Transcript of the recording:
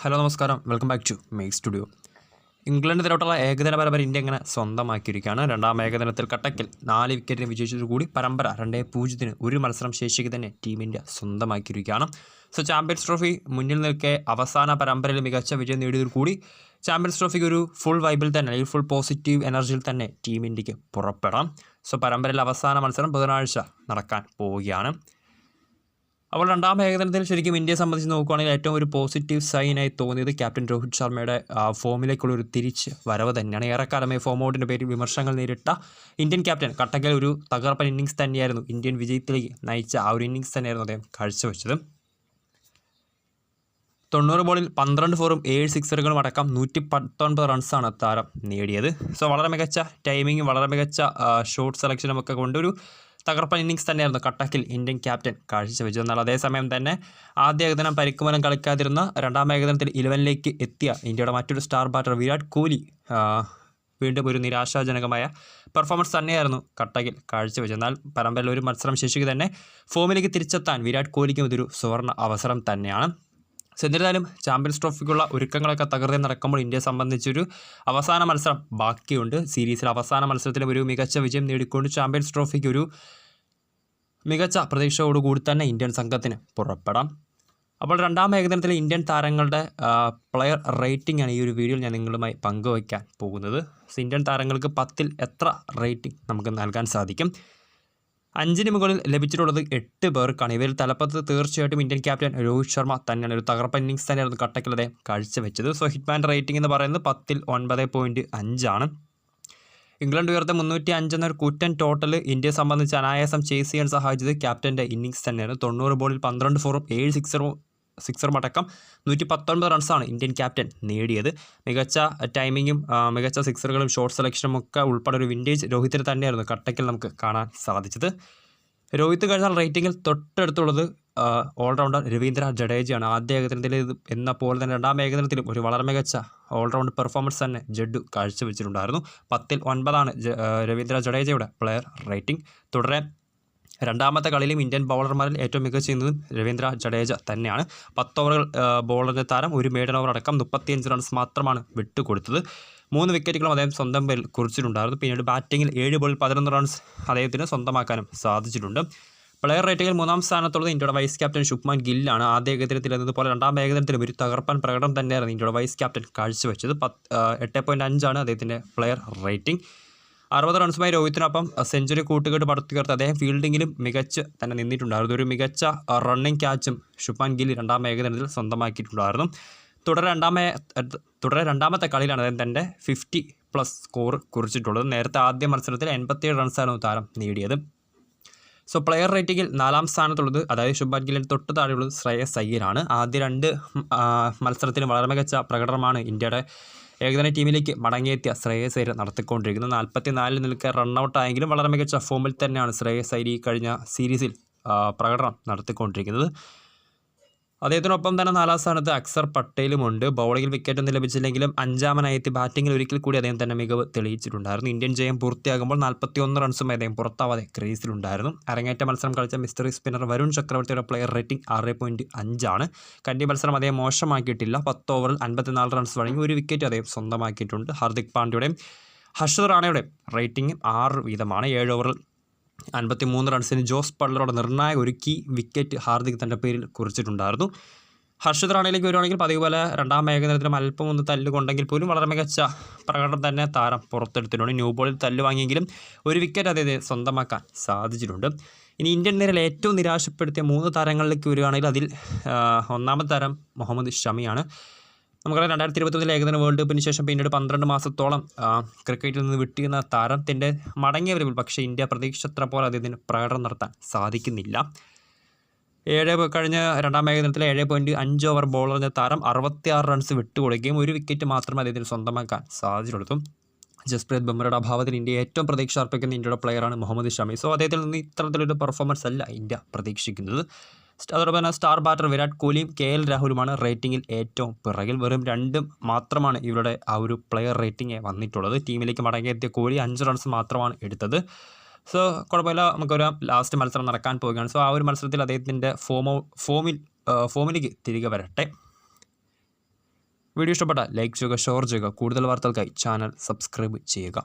Hello നമസ്കാരം, welcome back to make studio. ഇംഗ്ലണ്ടിനെതിരായിട്ടുള്ള ഏകദിന പരമ്പര ഇന്ത്യ ഇങ്ങനെ സ്വന്തമാക്കിയിരിക്കുകയാണ്. രണ്ടാം ഏകദിനത്തിൽ കട്ടക്കിൽ 4 വിക്കറ്റിന് വിജയിച്ചതോടുകൂടി പരമ്പര 2-0 ഒരു മത്സരം ശേഷിക്ക് തന്നെ ടീം ഇന്ത്യ സ്വന്തമാക്കിയിരിക്കുകയാണ്. ചാമ്പ്യൻസ് ട്രോഫി മുന്നിൽ നിൽക്കെ അവസാന പരമ്പരയിൽ മികച്ച വിജയം നേടിയതോടുകൂടി ചാമ്പ്യൻസ് ട്രോഫിക്ക് ഒരു ഫുൾ വൈബിൽ തന്നെ, അല്ലെങ്കിൽ ഫുൾ പോസിറ്റീവ് എനർജിയിൽ തന്നെ ടീം ഇന്ത്യക്ക് പുറപ്പെടാം. പരമ്പരയിൽ അവസാന മത്സരം ബുധനാഴ്ച നടക്കാൻ പോവുകയാണ്. അപ്പോൾ രണ്ടാം ഏകദിനത്തിൽ ശരിക്കും ഇന്ത്യയെ സംബന്ധിച്ച് നോക്കുകയാണെങ്കിൽ ഏറ്റവും ഒരു പോസിറ്റീവ് സൈനായി തോന്നിയത് ക്യാപ്റ്റൻ രോഹിത് ശർമ്മയുടെ ഫോമിലേക്കുള്ള ഒരു തിരിച്ച് വരവ് തന്നെയാണ്. ഏറെക്കാലമായി ഫോം ഔട്ടിൻ്റെ പേരിൽ വിമർശനങ്ങൾ നേരിട്ട ഇന്ത്യൻ ക്യാപ്റ്റൻ കട്ടക്കിൽ ഒരു തകർപ്പൻ ഇന്നിങ്സ് തന്നെയായിരുന്നു, ഇന്ത്യൻ വിജയത്തിലേക്ക് നയിച്ച ആ ഒരു ഇന്നിങ്സ് തന്നെയായിരുന്നു അദ്ദേഹം കാഴ്ചവെച്ചത്. 90 ബോളിൽ 12 ഫോറും 7 സിക്സറുകളും അടക്കം 119 റൺസാണ് താരം നേടിയത്. വളരെ മികച്ച ടൈമിങ്ങും വളരെ മികച്ച ഷോട്ട് സെലക്ഷനും ഒക്കെ കൊണ്ടൊരു തകർപ്പൻ ഇന്നിങ്സ് തന്നെയായിരുന്നു കട്ടക്കിൽ ഇന്ത്യൻ ക്യാപ്റ്റൻ കാഴ്ചവെച്ചത്. എന്നാൽ അതേസമയം തന്നെ ആദ്യ ഏകദിനം പരിക്കുമൂലം കളിക്കാതിരുന്ന രണ്ടാം ഏകദിനത്തിൽ 11ലേക്ക് എത്തിയ ഇന്ത്യയുടെ മറ്റൊരു സ്റ്റാർ ബാറ്റർ വിരാട് കോഹ്ലി വീണ്ടും ഒരു നിരാശാജനകമായ പെർഫോമൻസ് തന്നെയായിരുന്നു കട്ടക്കിൽ കാഴ്ചവെച്ചത്. എന്നാൽ പരമ്പരയിൽ ഒരു മത്സരം ശേഷിക്ക് തന്നെ ഫോമിലേക്ക് തിരിച്ചെത്താൻ വിരാട് കോഹ്ലിക്കും ഇതൊരു സുവർണ്ണ അവസരം തന്നെയാണ്. എന്നിരുന്നാലും ചാമ്പ്യൻസ് ട്രോഫിക്കുള്ള ഒരുക്കങ്ങളൊക്കെ തകർന്ന് നടക്കുമ്പോൾ ഇന്ത്യയെ സംബന്ധിച്ചൊരു അവസാന മത്സരം ബാക്കിയുണ്ട്. സീരീസിൽ അവസാന മത്സരത്തിലും ഒരു മികച്ച വിജയം നേടിക്കൊണ്ട് ചാമ്പ്യൻസ് ട്രോഫിക്ക് ഒരു മികച്ച പ്രതീക്ഷയോടുകൂടി തന്നെ ഇന്ത്യൻ സംഘത്തിന് പുറപ്പെടാം. അപ്പോൾ രണ്ടാം ഏകദിനത്തിലെ ഇന്ത്യൻ താരങ്ങളുടെ പ്ലെയർ റേറ്റിംഗ് ആണ് ഈ ഒരു വീഡിയോയിൽ ഞാൻ നിങ്ങളുമായി പങ്കുവയ്ക്കാൻ പോകുന്നത്. ഇന്ത്യൻ താരങ്ങൾക്ക് 10ൽ എത്ര റേറ്റിംഗ് നമുക്ക് നൽകാൻ സാധിക്കും? 5ന് മുകളിൽ ലഭിച്ചിട്ടുള്ളത് 8 പേർക്കാണ്. ഇവരിൽ തലപ്പത്ത് തീർച്ചയായിട്ടും ഇന്ത്യൻ ക്യാപ്റ്റൻ രോഹിത് ശർമ്മ തന്നെയാണ്. ഒരു തകർപ്പൻ ഇന്നിങ്സ് തന്നെയായിരുന്നു കട്ടക്കിൽ അദ്ദേഹം കാഴ്ചവെച്ചത്. ഹിറ്റ്മാൻ റേറ്റിംഗ് എന്ന് പറയുന്നത് 10ൽ 9.5 ആണ്. ഇംഗ്ലണ്ട് ഉയർത്ത 305 എന്നൊരു കൂറ്റൻ ടോട്ടൽ ഇന്ത്യയെ സംബന്ധിച്ച് അനായാസം ചേസ് ചെയ്യാൻ സഹായിച്ചത് ക്യാപ്റ്റൻ്റെ ഇന്നിങ്സ് തന്നെയാണ്. 90 ബോളിൽ 12 ഫോറും 7 സിക്സറും അടക്കം 119 റൺസാണ് ഇന്ത്യൻ ക്യാപ്റ്റൻ നേടിയത്. മികച്ച ടൈമിങ്ങും മികച്ച സിക്സറുകളും ഷോട്ട് സെലക്ഷനും ഒക്കെ ഉൾപ്പെടെ ഒരു വിൻറ്റേജ് രോഹിത്തിന് തന്നെയായിരുന്നു കട്ടക്കിൽ നമുക്ക് കാണാൻ സാധിച്ചത്. രോഹിത് കഴിഞ്ഞാൽ റേറ്റിംഗിൽ തൊട്ടടുത്തുള്ളത് ഓൾറൗണ്ടർ രവീന്ദ്ര ജഡേജയാണ്. ആദ്യ ഏകദിനത്തിൽ എന്ന പോലെ തന്നെ രണ്ടാം ഏകദിനത്തിലും ഒരു വളരെ മികച്ച ഓൾറൗണ്ട് പെർഫോമൻസ് തന്നെ ജഡ്ഡു കാഴ്ചവെച്ചിട്ടുണ്ടായിരുന്നു. 10ൽ 9ആണ് രവീന്ദ്ര ജഡേജയുടെ പ്ലെയർ റേറ്റിംഗ്. തുടരെ രണ്ടാമത്തെ കളിയിലും ഇന്ത്യൻ ബൗളർമാരിൽ ഏറ്റവും മികച്ച ചെയ്യുന്നതും രവീന്ദ്ര ജഡേജ തന്നെയാണ്. 10 ഓവറുകൾ ബോളറിൻ്റെ താരം ഒരു മെയ്ഡൻ ഓവർ അടക്കം 35 റൺസ് മാത്രമാണ് വിട്ടുകൊടുത്തത്. 3 വിക്കറ്റുകളും അദ്ദേഹം സ്വന്തം പേരിൽ കുറിച്ചിട്ടുണ്ടായിരുന്നു. പിന്നീട് ബാറ്റിങ്ങിൽ 7 ബോളിൽ 11 റൺസ് അദ്ദേഹത്തിന് സ്വന്തമാക്കാനും സാധിച്ചിട്ടുണ്ട്. പ്ലെയർ റേറ്റിംഗിൽ 3ാം സ്ഥാനത്തുള്ളത് ഇന്ത്യയുടെ വൈസ് ക്യാപ്റ്റൻ ശുഭ്മാൻ ഗില്ലാണ്. ആദ്യ ഏകദിനത്തിൽ എന്നതുപോലെ രണ്ടാം ഏകദിനത്തിലും ഒരു തകർപ്പൻ പ്രകടനം തന്നെയായിരുന്നു ഇന്ത്യയുടെ വൈസ് ക്യാപ്റ്റൻ കാഴ്ചവെച്ചത്. 8.5 ആണ് അദ്ദേഹത്തിൻ്റെ പ്ലെയർ റേറ്റിംഗ്. 60 റൺസുമായി രോഹിത്തിനൊപ്പം സെഞ്ചുറി കൂട്ടുകെട്ട് പടുത്തുയർത്ത് അദ്ദേഹം ഫീൽഡിങ്ങിലും മികച്ച് തന്നെ നിന്നിട്ടുണ്ടായിരുന്നു. ഒരു മികച്ച റണ്ണിങ് ക്യാച്ചും ശുഭ്മാൻ ഗിൽ രണ്ടാം ഏകദിനത്തിൽ സ്വന്തമാക്കിയിട്ടുണ്ടായിരുന്നു. തുടരെ രണ്ടാമത്തെ കളിയിലാണ് അദ്ദേഹം തൻ്റെ 50+ സ്കോർ കുറിച്ചിട്ടുള്ളത്. നേരത്തെ ആദ്യ മത്സരത്തിൽ 87 റൺസായിരുന്നു താരം നേടിയത്. പ്ലെയർ റേറ്റിംഗിൽ 4ാം സ്ഥാനത്തുള്ളത്, അതായത് ശുഭ്മാൻ ഗില്ലിന് തൊട്ട് താഴെയുള്ളത് ശ്രേയസ് അയ്യരാണ്. ആദ്യ 2 മത്സരത്തിലും വളരെ മികച്ച പ്രകടനമാണ് ഇന്ത്യയുടെ ഏകദിന ടീമിലേക്ക് മടങ്ങിയെത്തിയ ശ്രേയസ് അയ്യർ നടത്തിക്കൊണ്ടിരിക്കുന്നത്. 44 നിൽക്കെ റണ്ണൗട്ടായെങ്കിലും വളരെ മികച്ച ഫോമിൽ തന്നെയാണ് ശ്രേയസ് അയ്യർ കഴിഞ്ഞ സീരീസിൽ പ്രകടനം നടത്തിക്കൊണ്ടിരിക്കുന്നത്. അദ്ദേഹത്തിനൊപ്പം തന്നെ 4ാം സ്ഥാനത്ത് അക്സർ പട്ടേലുമുണ്ട്. ബൗളിങ്ങിൽ വിക്കറ്റൊന്നും ലഭിച്ചില്ലെങ്കിലും 5ാമനായി എത്തി ബാറ്റിങ്ങിൽ ഒരിക്കൽ കൂടി അദ്ദേഹം തന്നെ മികവ് തെളിയിച്ചിട്ടുണ്ടായിരുന്നു. ഇന്ത്യൻ ജയം പൂർത്തിയാകുമ്പോൾ 41 റൺസുമായി അദ്ദേഹം പുറത്താവാതെ ക്രീസിലുണ്ടായിരുന്നു. അരങ്ങേറ്റ മത്സരം കളിച്ച മിസ്റ്ററി സ്പിന്നർ വരുൺ ചക്രവർത്തിയുടെ പ്ലെയർ റേറ്റിംഗ് 6.5 ആണ്. കന്നി മത്സരം അദ്ദേഹം മോശമാക്കിയിട്ടില്ല. 10 ഓവറിൽ 54 റൺസ് വഴങ്ങി ഒരു വിക്കറ്റ് അദ്ദേഹം സ്വന്തമാക്കിയിട്ടുണ്ട്. ഹാർദിക് പാണ്ഡ്യയുടെയും ഹർഷദ് റാണയുടെയും റേറ്റിംഗ് 6 വീതമാണ്. 7 ഓവറിൽ 53 റൺസിന് ജോസ് ബട്ട്ലറുടെ നിർണായക ഒരു കീ വിക്കറ്റ് ഹാർദിക് തൻ്റെ പേരിൽ കുറിച്ചിട്ടുണ്ടായിരുന്നു. ഹർഷദ് റാണയിലേക്ക് വരുവാണെങ്കിൽ പതിവ് പോലെ രണ്ടാം ഏകദിനത്തിലും അല്പം ഒന്ന് തല്ലുകൊണ്ടെങ്കിൽ പോലും വളരെ മികച്ച പ്രകടനം തന്നെ താരം പുറത്തെടുത്തിട്ടുണ്ട്. ന്യൂ ബോളിൽ തല്ല് വാങ്ങിയെങ്കിലും ഒരു വിക്കറ്റ് അദ്ദേഹത്തെ സ്വന്തമാക്കാൻ സാധിച്ചിട്ടുണ്ട്. ഇനി ഇന്ത്യൻ നിരയിൽ ഏറ്റവും നിരാശപ്പെടുത്തിയ 3 താരങ്ങളിലേക്ക് വരികയാണെങ്കിൽ അതിൽ 1ാമത്തെ താരം മുഹമ്മദ് ഷമിയാണ്. നമുക്കറിയാം 2021 ഏകദിന വേൾഡ് കപ്പിന് ശേഷം പിന്നീട് 12 മാസത്തോളം ക്രിക്കറ്റിൽ നിന്ന് വിട്ടിരുന്ന താരത്തിൻ്റെ മടങ്ങിയ വരവിൽ പക്ഷേ ഇന്ത്യ പ്രതീക്ഷിച്ചത്ര പോലെ അദ്ദേഹത്തിന് പ്രകടനം നടത്താൻ സാധിക്കുന്നില്ല. കഴിഞ്ഞ രണ്ടാം ഏകദിനത്തിലെ 7.5 ഓവർ ബോളറിൻ്റെ താരം 66 റൺസ് വിട്ടുകൊടുക്കുകയും ഒരു വിക്കറ്റ് മാത്രമേ അദ്ദേഹത്തിന് സ്വന്തമാക്കാൻ സാധിച്ചുള്ളൂ. ജസ്പ്രീത് ബുംറയുടെ അഭാവത്തിൽ ഇന്ത്യ ഏറ്റവും പ്രതീക്ഷ അർപ്പിക്കുന്ന ഇന്ത്യയുടെ പ്ലെയറാണ് മുഹമ്മദ് ഷമി. അദ്ദേഹത്തിൽ നിന്ന് ഇത്തരത്തിലൊരു പെർഫോമൻസ് അല്ല ഇന്ത്യ പ്രതീക്ഷിക്കുന്നത്. അതോടൊപ്പം തന്നെ സ്റ്റാർ ബാറ്റർ വിരാട് കോഹ്ലിയും KL രാഹുലുമാണ് റേറ്റിംഗിൽ ഏറ്റവും പിറകിൽ. വെറും 2 മാത്രമാണ് ഇവരുടെ ആ ഒരു പ്ലെയർ റേറ്റിംഗ് വന്നിട്ടുള്ളത്. ടീമിലേക്ക് മടങ്ങിയെത്തിയ കോഹ്ലി 5 റൺസ് മാത്രമാണ് എടുത്തത്. കുഴപ്പമില്ല, നമുക്കൊരു ലാസ്റ്റ് മത്സരം നടക്കാൻ പോവുകയാണ്. ആ ഒരു മത്സരത്തിൽ അദ്ദേഹത്തിൻ്റെ ഫോമിലേക്ക് തിരികെ വരട്ടെ. വീഡിയോ ഇഷ്ടപ്പെട്ടാൽ ലൈക്ക് ചെയ്യുക, ഷെയർ ചെയ്യുക. കൂടുതൽ വാർത്തകൾക്കായി ചാനൽ സബ്സ്ക്രൈബ് ചെയ്യുക.